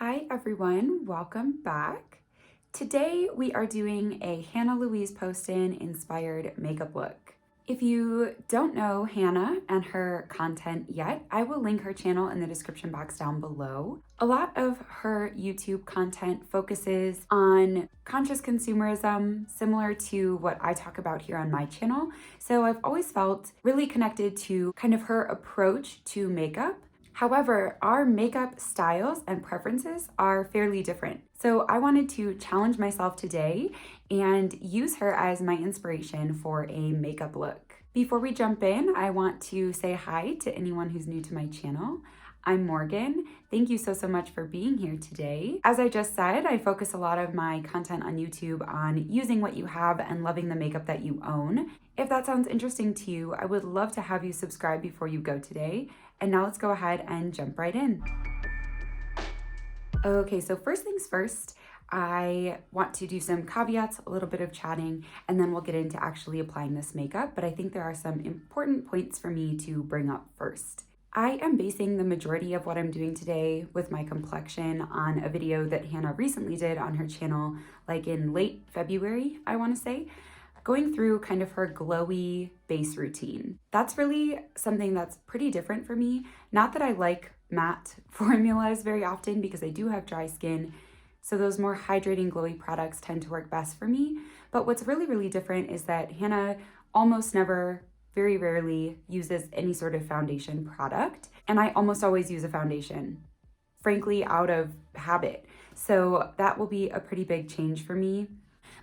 Hi everyone, welcome back. Today we are doing a Hannah Louise Poston-inspired makeup look. If you don't know Hannah and her content yet, I will link her channel in the description box down below. A lot of her YouTube content focuses on conscious consumerism, similar to what I talk about here on my channel. So I've always felt really connected to kind of her approach to makeup. However, our makeup styles and preferences are fairly different. So I wanted to challenge myself today and use her as my inspiration for a makeup look. Before we jump in, I want to say hi to anyone who's new to my channel. I'm Morgan. Thank you so much for being here today. As I just said, I focus a lot of my content on YouTube on using what you have and loving the makeup that you own. If that sounds interesting to you, I would love to have you subscribe before you go today. And now let's go ahead and jump right in. Okay, so first things first, I want to do some caveats, a little bit of chatting, and then we'll get into actually applying this makeup. But I think there are some important points for me to bring up first. I am basing the majority of what I'm doing today with my complexion on a video that Hannah recently did on her channel, like in late February, I want to say, going through kind of her glowy base routine. That's really something that's pretty different for me. Not that I like matte formulas very often because I do have dry skin, so those more hydrating glowy products tend to work best for me. But what's really, really different is that Hannah almost never, very rarely uses any sort of foundation product. And I almost always use a foundation, frankly, out of habit. So that will be a pretty big change for me.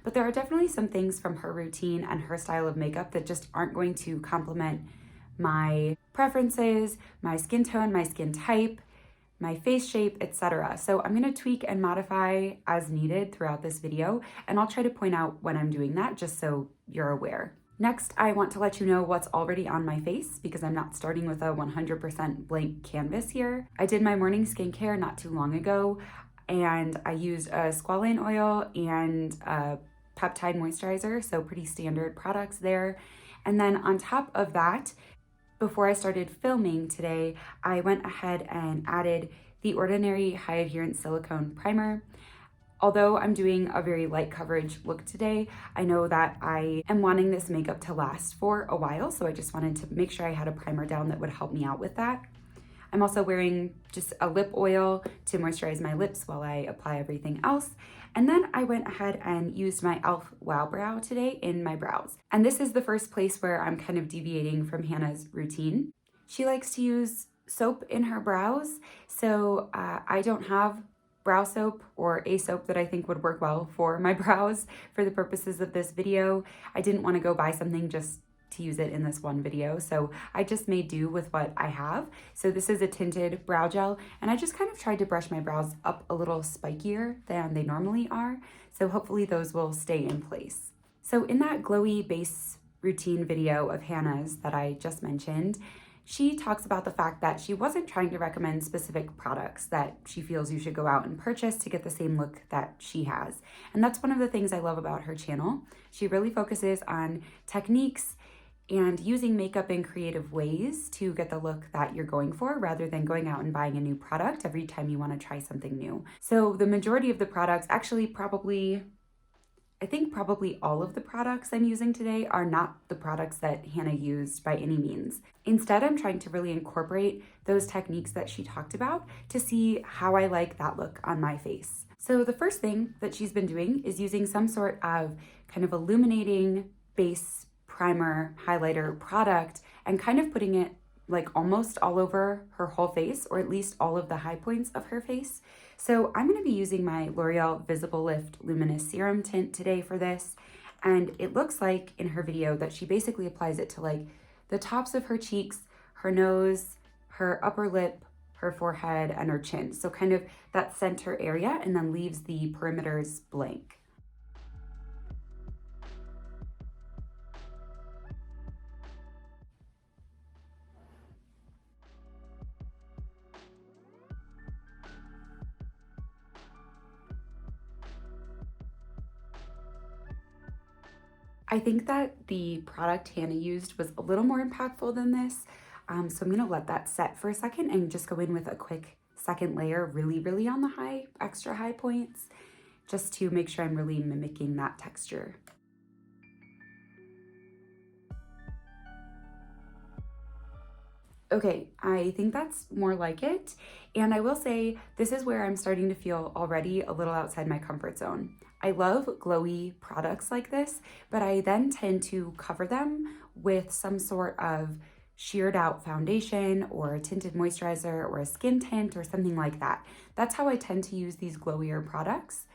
But there are definitely some things from her routine and her style of makeup that just aren't going to complement my preferences, my skin tone, my skin type, my face shape, etc. So I'm going to tweak and modify as needed throughout this video, and I'll try to point out when I'm doing that just so you're aware. Next, I want to let you know what's already on my face because I'm not starting with a 100% blank canvas here. I did my morning skincare not too long ago, and I used a squalane oil and a peptide moisturizer, so pretty standard products there. And then on top of that, before I started filming today, I went ahead and added the Ordinary High Adherence Silicone Primer. Although I'm doing a very light coverage look today, I know that I am wanting this makeup to last for a while, so I just wanted to make sure I had a primer down that would help me out with that. I'm also wearing just a lip oil to moisturize my lips while I apply everything else. And then I went ahead and used my e.l.f. Wow Brow today in my brows. And this is the first place where I'm kind of deviating from Hannah's routine. She likes to use soap in her brows, so I don't have brow soap or a soap that I think would work well for my brows for the purposes of this video. I didn't want to go buy something just to use it in this one video, so I just made do with what I have. So this is a tinted brow gel, and I just kind of tried to brush my brows up a little spikier than they normally are, so hopefully those will stay in place. So in that glowy base routine video of Hannah's that I just mentioned, she talks about the fact that she wasn't trying to recommend specific products that she feels you should go out and purchase to get the same look that she has. And that's one of the things I love about her channel. She really focuses on techniques and using makeup in creative ways to get the look that you're going for rather than going out and buying a new product every time you want to try something new. So the majority of the products, actually I think probably all of the products I'm using today are not the products that Hannah used by any means. Instead, I'm trying to really incorporate those techniques that she talked about to see how I like that look on my face. So the first thing that she's been doing is using some sort of kind of illuminating base primer highlighter product and kind of putting it like almost all over her whole face, or at least all of the high points of her face. So I'm going to be using my L'Oreal Visible Lift Luminous Serum Tint today for this. And it looks like in her video that she basically applies it to like the tops of her cheeks, her nose, her upper lip, her forehead, and her chin. So kind of that center area, and then leaves the perimeters blank. I think that the product Hannah used was a little more impactful than this, so I'm gonna let that set for a second and just go in with a quick second layer really on the extra high points, just to make sure I'm really mimicking that texture. Okay, I think that's more like it. And I will say, this is where I'm starting to feel already a little outside my comfort zone. I love glowy products like this, but I then tend to cover them with some sort of sheared out foundation or a tinted moisturizer or a skin tint or something like that. That's how I tend to use these glowier products,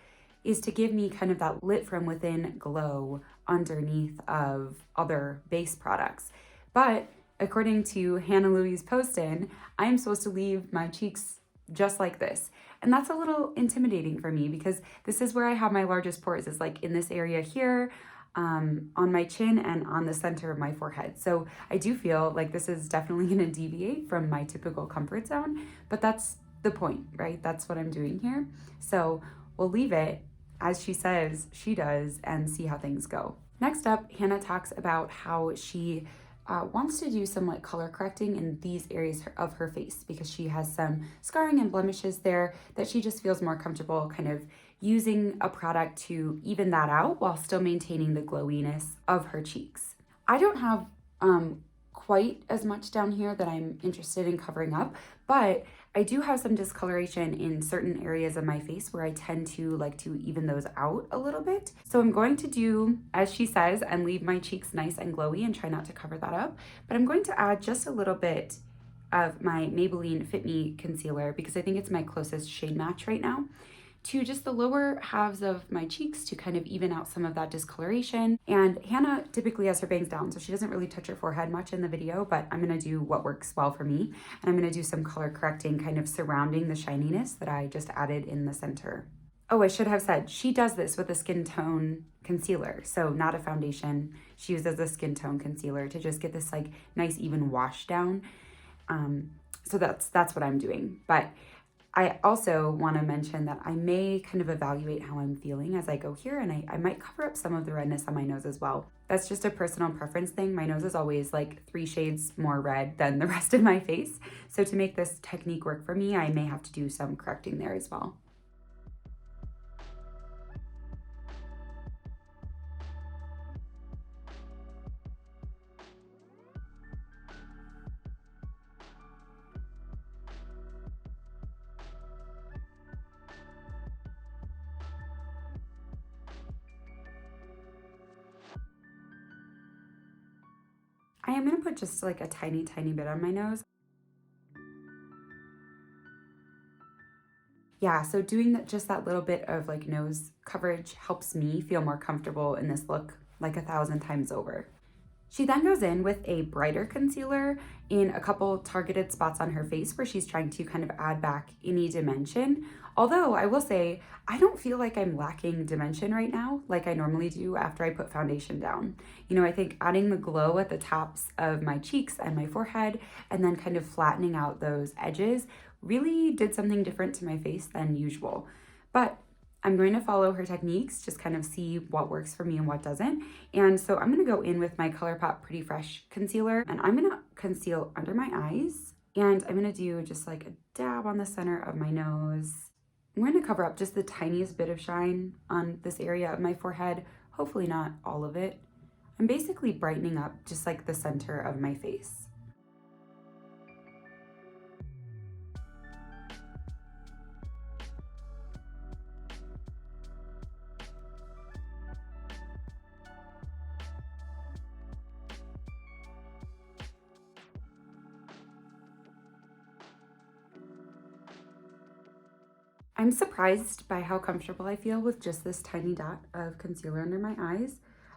is to give me kind of that lit from within glow underneath of other base products. But according to Hannah Louise Poston, I'm supposed to leave my cheeks just like this. And that's a little intimidating for me because this is where I have my largest pores, is like in this area here, on my chin and on the center of my forehead. So I do feel like this is definitely gonna deviate from my typical comfort zone, but that's the point, right? That's what I'm doing here. So we'll leave it as she says she does and see how things go. Next up, Hannah talks about how she wants to do some like color correcting in these areas of her face because she has some scarring and blemishes there that she just feels more comfortable kind of using a product to even that out while still maintaining the glowiness of her cheeks. I don't have quite as much down here that I'm interested in covering up, but I do have some discoloration in certain areas of my face where I tend to like to even those out a little bit. So I'm going to do, as she says, and leave my cheeks nice and glowy and try not to cover that up. But I'm going to add just a little bit of my Maybelline Fit Me concealer because I think it's my closest shade match right now, to just the lower halves of my cheeks to kind of even out some of that discoloration. And Hannah typically has her bangs down, so she doesn't really touch her forehead much in the video, but I'm gonna do what works well for me. And I'm gonna do some color correcting kind of surrounding the shininess that I just added in the center. Oh, I should have said, she does this with a skin tone concealer, so not a foundation. She uses a skin tone concealer to just get this like nice even wash down. So that's what I'm doing. But I also want to mention that I may kind of evaluate how I'm feeling as I go here, and I might cover up some of the redness on my nose as well. That's just a personal preference thing. My nose is always like 3 shades more red than the rest of my face. So to make this technique work for me, I may have to do some correcting there as well. I am going to put just like a tiny bit on my nose. Yeah, so doing that, just that little bit of like nose coverage helps me feel more comfortable in this look like 1,000 times over. She then goes in with a brighter concealer in a couple targeted spots on her face where she's trying to kind of add back any dimension. Although I will say, I don't feel like I'm lacking dimension right now like I normally do after I put foundation down. You know, I think adding the glow at the tops of my cheeks and my forehead and then kind of flattening out those edges really did something different to my face than usual. But I'm going to follow her techniques, just kind of see what works for me and what doesn't. And so I'm going to go in with my ColourPop Pretty Fresh concealer, and I'm going to conceal under my eyes. And I'm going to do just like a dab on the center of my nose. I'm going to cover up just the tiniest bit of shine on this area of my forehead, hopefully not all of it. I'm basically brightening up just like the center of my face. I'm surprised by how comfortable I feel with just this tiny dot of concealer under my eyes.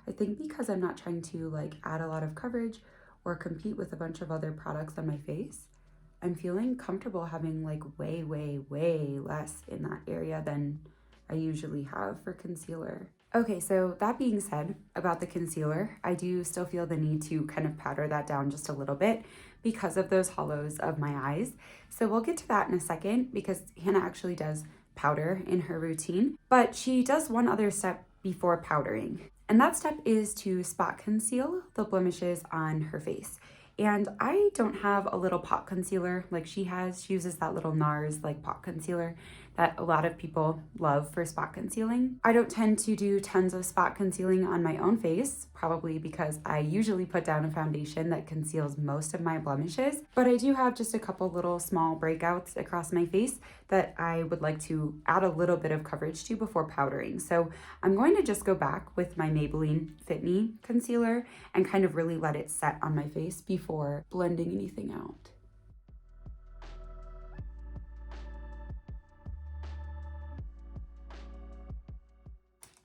I think because I'm not trying to like add a lot of coverage or compete with a bunch of other products on my face, I'm feeling comfortable having like way less in that area than I usually have for concealer. Okay, so that being said about the concealer, I do still feel the need to kind of powder that down just a little bit because of those hollows of my eyes. So we'll get to that in a second because Hannah actually does powder in her routine, but she does one other step before powdering. And that step is to spot conceal the blemishes on her face. And I don't have a little pot concealer like she has. She uses that little NARS like pot concealer that a lot of people love for spot concealing. I don't tend to do tons of spot concealing on my own face, probably because I usually put down a foundation that conceals most of my blemishes, but I do have just a couple little small breakouts across my face that I would like to add a little bit of coverage to before powdering. So I'm going to just go back with my Maybelline Fit Me concealer and kind of really let it set on my face before blending anything out.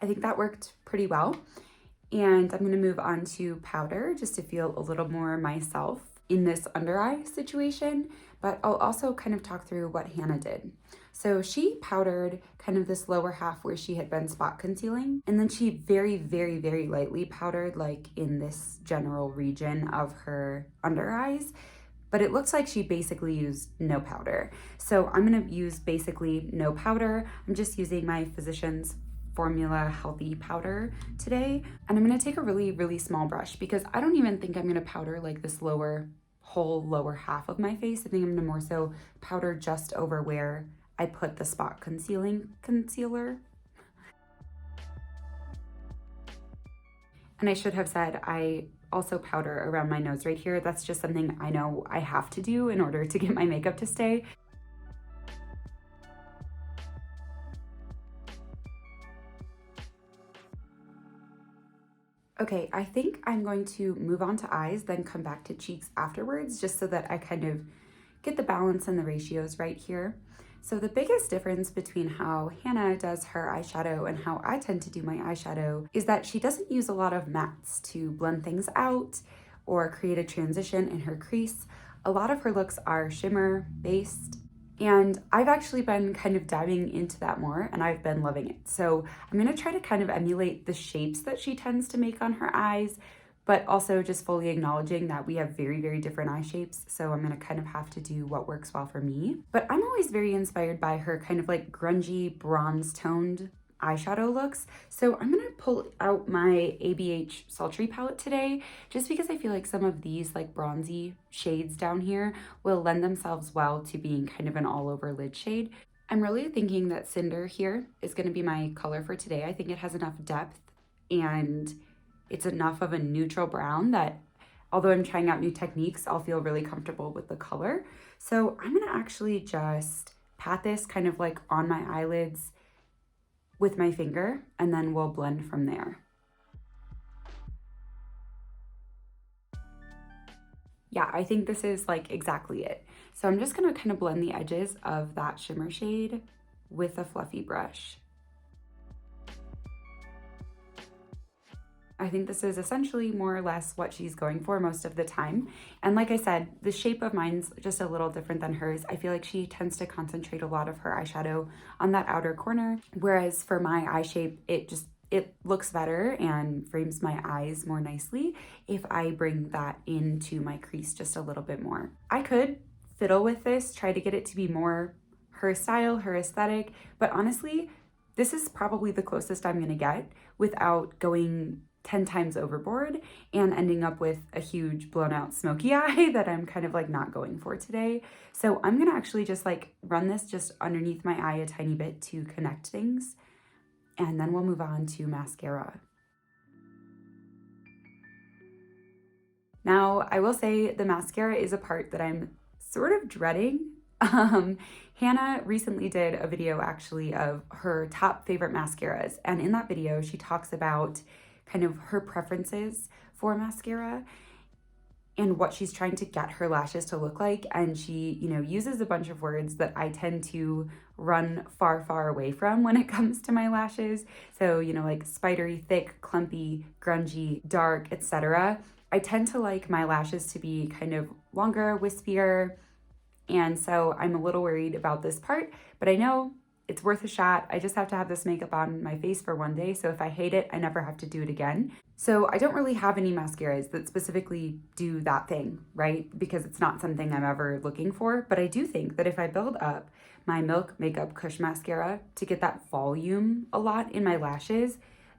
I think that worked pretty well. And I'm gonna move on to powder just to feel a little more myself in this under eye situation, but I'll also kind of talk through what Hannah did. So she powdered kind of this lower half where she had been spot concealing, and then she very, very, very lightly powdered like in this general region of her under eyes, but it looks like she basically used no powder. So I'm gonna use basically no powder. I'm just using my Physicians Formula Healthy Powder today. And I'm gonna take a really, really small brush because I don't even think I'm gonna powder like this whole lower half of my face. I think I'm gonna more so powder just over where I put the spot concealing concealer. And I should have said I also powder around my nose right here. That's just something I know I have to do in order to get my makeup to stay. Okay, I think I'm going to move on to eyes, then come back to cheeks afterwards, just so that I kind of get the balance and the ratios right here. So the biggest difference between how Hannah does her eyeshadow and how I tend to do my eyeshadow is that she doesn't use a lot of mattes to blend things out or create a transition in her crease. A lot of her looks are shimmer based, and I've actually been kind of diving into that more and I've been loving it. So I'm gonna try to kind of emulate the shapes that she tends to make on her eyes, but also just fully acknowledging that we have very, very different eye shapes. So I'm gonna kind of have to do what works well for me. But I'm always very inspired by her kind of like grungy, bronze toned eyeshadow looks. So I'm gonna pull out my ABH Sultry palette today, just because I feel like some of these like bronzy shades down here will lend themselves well to being kind of an all over lid shade. I'm really thinking that Cinder here is gonna be my color for today. I think it has enough depth and it's enough of a neutral brown that although I'm trying out new techniques, I'll feel really comfortable with the color. So I'm gonna actually just pat this kind of like on my eyelids with my finger, and then we'll blend from there. Yeah, I think this is like exactly it. So I'm just gonna kind of blend the edges of that shimmer shade with a fluffy brush. I think this is essentially more or less what she's going for most of the time. And like I said, the shape of mine's just a little different than hers. I feel like she tends to concentrate a lot of her eyeshadow on that outer corner, whereas for my eye shape, it looks better and frames my eyes more nicely if I bring that into my crease just a little bit more. I could fiddle with this, try to get it to be more her style, her aesthetic, but honestly, this is probably the closest I'm gonna get without going 10 times overboard and ending up with a huge blown out smoky eye that I'm kind of like not going for today. So I'm gonna actually just like run this just underneath my eye a tiny bit to connect things. And then we'll move on to mascara. Now, I will say the mascara is a part that I'm sort of dreading. Hannah recently did a video actually of her top favorite mascaras. And in that video, she talks about kind of her preferences for mascara and what she's trying to get her lashes to look like. And she, uses a bunch of words that I tend to run far, far away from when it comes to my lashes. So, like spidery, thick, clumpy, grungy, dark, etc. I tend to like my lashes to be kind of longer, wispier. And so I'm a little worried about this part, but I know it's worth a shot. I just have to have this makeup on my face for one day. So if I hate it, I never have to do it again. So I don't really have any mascaras that specifically do that thing, right? Because it's not something I'm ever looking for. But I do think that if I build up my Milk Makeup Kush Mascara to get that volume a lot in my lashes,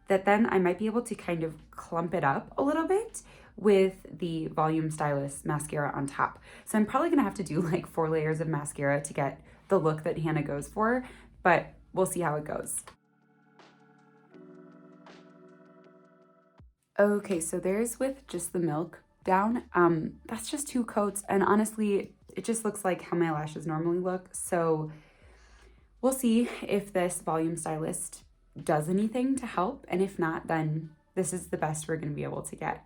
that then I might be able to kind of clump it up a little bit with the Volume Stylist mascara on top. So I'm probably gonna have to do like 4 layers of mascara to get the look that Hannah goes for, but we'll see how it goes. Okay, so there's with just the milk down. That's just 2 coats, and honestly, it just looks like how my lashes normally look. So we'll see if this Volume Stylist does anything to help, and if not, then this is the best we're gonna be able to get.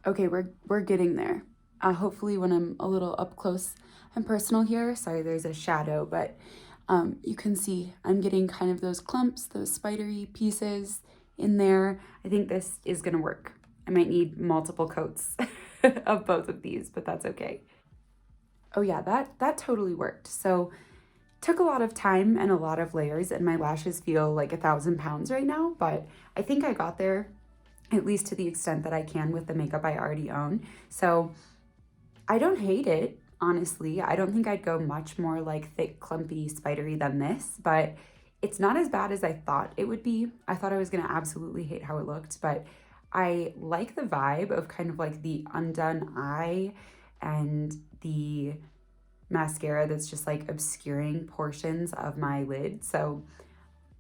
Okay, we're getting there. Hopefully when I'm a little up close and personal here, sorry there's a shadow, but you can see I'm getting kind of those clumps, those spidery pieces in there. I think this is gonna work. I might need multiple coats of both of these, but that's okay. Oh yeah, that totally worked. So took a lot of time and a lot of layers, and my lashes feel like 1,000 pounds right now, but I think I got there, at least to the extent that I can with the makeup I already own. So I don't hate it, honestly. I don't think I'd go much more like thick, clumpy, spidery than this, but it's not as bad as I thought it would be. I thought I was gonna absolutely hate how it looked, but I like the vibe of kind of like the undone eye and the mascara that's just like obscuring portions of my lid. So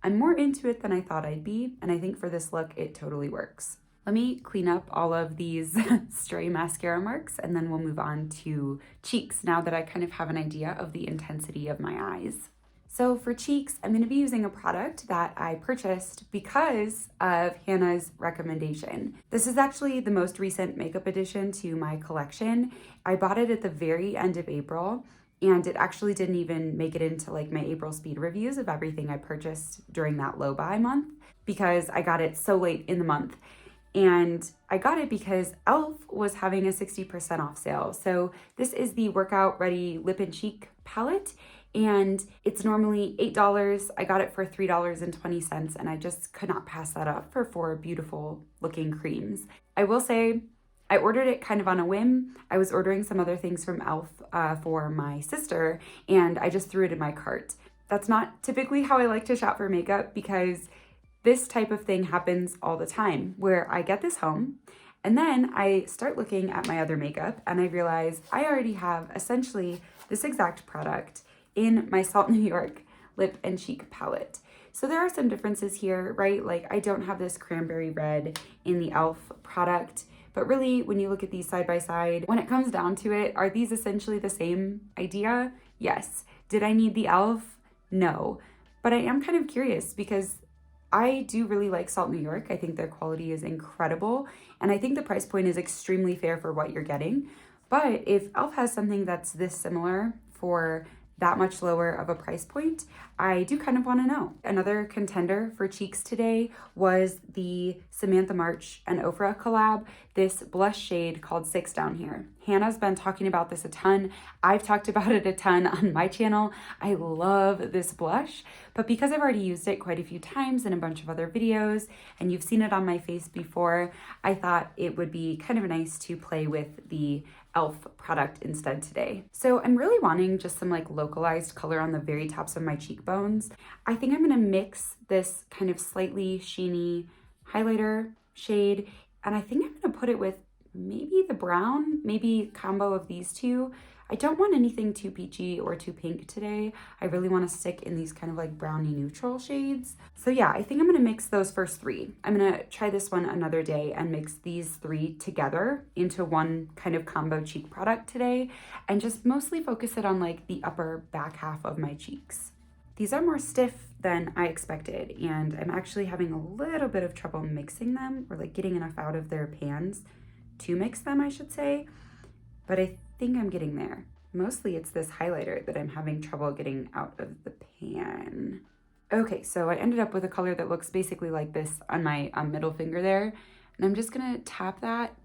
I'm more into it than I thought I'd be, and I think for this look, it totally works. Let me clean up all of these stray mascara marks, and then we'll move on to cheeks now that I kind of have an idea of the intensity of my eyes. So for cheeks, I'm gonna be using a product that I purchased because of Hannah's recommendation. This is actually the most recent makeup addition to my collection. I bought it at the very end of April, and it actually didn't even make it into like my April speed reviews of everything I purchased during that low buy month because I got it so late in the month. And I got it because e.l.f. was having a 60% off sale. So this is the Workout Ready Lip and Cheek palette, and it's normally $8. I got it for $3.20, and I just could not pass that up for 4 beautiful looking creams. I will say I ordered it kind of on a whim. I was ordering some other things from e.l.f. For my sister, and I just threw it in my cart. That's not typically how I like to shop for makeup, because this type of thing happens all the time where I get this home and then I start looking at my other makeup and I realize I already have essentially this exact product in my Salt New York lip and cheek palette. So there are some differences here, right? Like I don't have this cranberry red in the e.l.f. product, but really when you look at these side by side, when it comes down to it, are these essentially the same idea? Yes. Did I need the e.l.f.? No. But I am kind of curious because I do really like Salt New York. I think their quality is incredible, and I think the price point is extremely fair for what you're getting. But if e.l.f. has something that's this similar for that much lower of a price point, I do kind of want to know. Another contender for cheeks today was the Samantha March and Ofra collab, this blush shade called 6 Down Here. Hannah's been talking about this a ton. I've talked about it a ton on my channel. I love this blush, but because I've already used it quite a few times in a bunch of other videos, and you've seen it on my face before, I thought it would be kind of nice to play with the e.l.f. product instead today. So I'm really wanting just some like localized color on the very tops of my cheekbones. I think I'm gonna mix this kind of slightly sheeny highlighter shade, and I think I'm gonna put it with maybe the brown, maybe combo of these two. I don't want anything too peachy or too pink today. I really want to stick in these kind of like browny neutral shades. So yeah, I think I'm going to mix those first 3. I'm going to try this one another day and mix these 3 together into one kind of combo cheek product today, and just mostly focus it on like the upper back half of my cheeks. These are more stiff than I expected, and I'm actually having a little bit of trouble mixing them, or like getting enough out of their pans to mix them, I should say, but I think I'm getting there. Mostly it's this highlighter that I'm having trouble getting out of the pan. Okay, so I ended up with a color that looks basically like this on my middle finger there, and I'm just gonna tap that.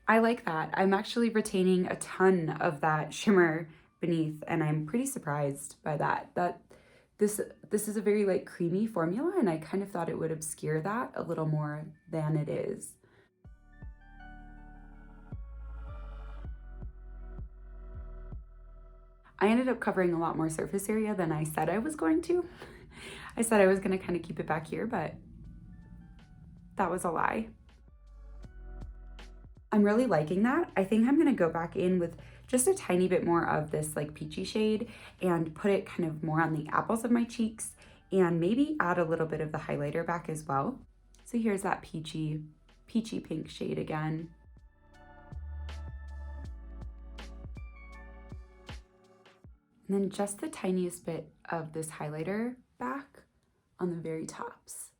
I like that. I'm actually retaining a ton of that shimmer beneath, and I'm pretty surprised by that. This is a very like creamy formula, and I kind of thought it would obscure that a little more than it is. I ended up covering a lot more surface area than I said I was going to. I said I was gonna kind of keep it back here, but that was a lie. I'm really liking that. I think I'm gonna go back in with just a tiny bit more of this like peachy shade and put it kind of more on the apples of my cheeks and maybe add a little bit of the highlighter back as well. So here's that peachy pink shade again. And then just the tiniest bit of this highlighter back on the very tops.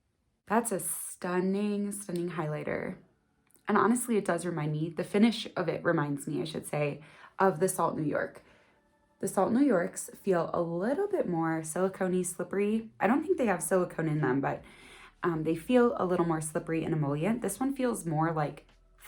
That's a stunning highlighter. And honestly, it does remind me, the finish of it reminds me, I should say, of the Salt New York. The Salt New Yorks feel a little bit more silicone-y, slippery. I don't think they have silicone in them, but they feel a little more slippery and emollient. This one feels more like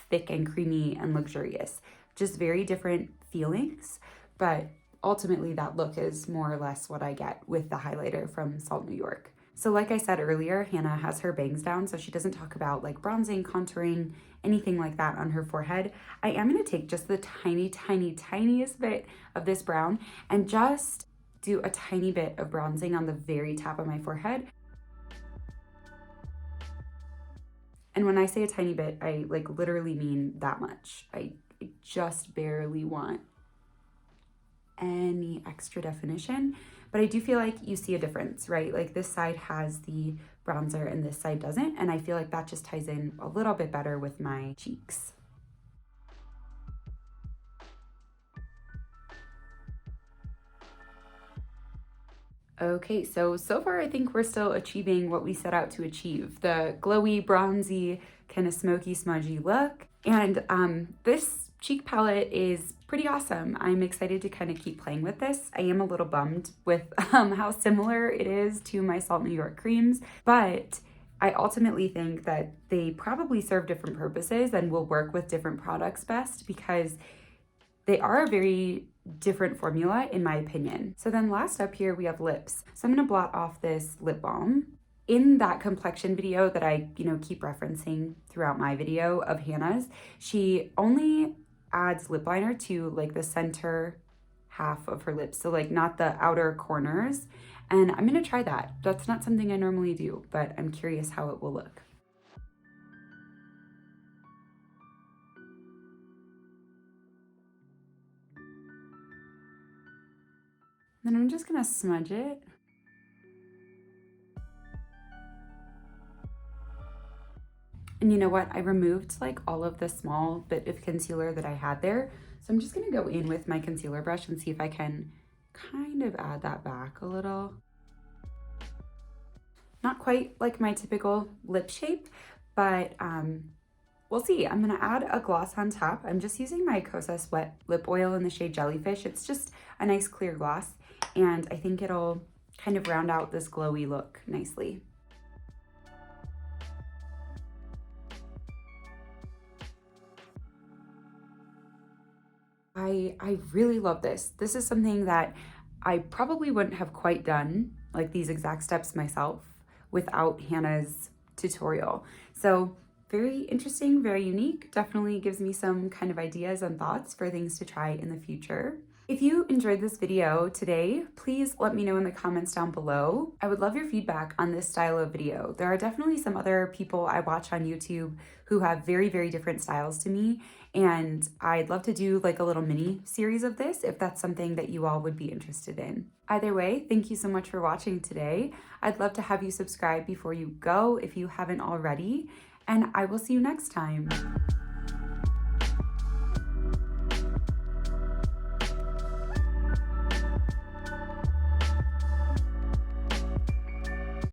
thick and creamy and luxurious. Just very different feelings, but ultimately that look is more or less what I get with the highlighter from Salt New York. So like I said earlier, Hannah has her bangs down, so she doesn't talk about like bronzing, contouring, anything like that on her forehead. I am gonna take just the tiniest bit of this brown and just do a tiny bit of bronzing on the very top of my forehead. And when I say a tiny bit, I like literally mean that much. I just barely want any extra definition, but I do feel like you see a difference, right? Like this side has the bronzer and this side doesn't, and I feel like that just ties in a little bit better with my cheeks. Okay, so far I think we're still achieving what we set out to achieve, the glowy, bronzy, kind of smoky, smudgy look. And this cheek palette is pretty awesome. I'm excited to kind of keep playing with this. I am a little bummed with how similar it is to my Salt New York creams, but I ultimately think that they probably serve different purposes and will work with different products best because they are a very different formula in my opinion. So then last up here we have lips. So I'm gonna blot off this lip balm. In that complexion video that I, keep referencing throughout my video of Hannah's, she only adds lip liner to like the center half of her lips. So like not the outer corners. And I'm gonna try that. That's not something I normally do, but I'm curious how it will look. Then I'm just gonna smudge it. And you know what? I removed like all of the small bit of concealer that I had there. So I'm just gonna go in with my concealer brush and see if I can kind of add that back a little. Not quite like my typical lip shape, but we'll see. I'm gonna add a gloss on top. I'm just using my Kosas Wet Lip Oil in the shade Jellyfish. It's just a nice clear gloss, and I think it'll kind of round out this glowy look nicely. I really love this. This is something that I probably wouldn't have quite done, like these exact steps myself, without Hannah's tutorial. So very interesting, very unique. Definitely gives me some kind of ideas and thoughts for things to try in the future. If you enjoyed this video today, please let me know in the comments down below. I would love your feedback on this style of video. There are definitely some other people I watch on YouTube who have very, very different styles to me, and I'd love to do like a little mini series of this if that's something that you all would be interested in. Either way, thank you so much for watching today. I'd love to have you subscribe before you go if you haven't already, and I will see you next time.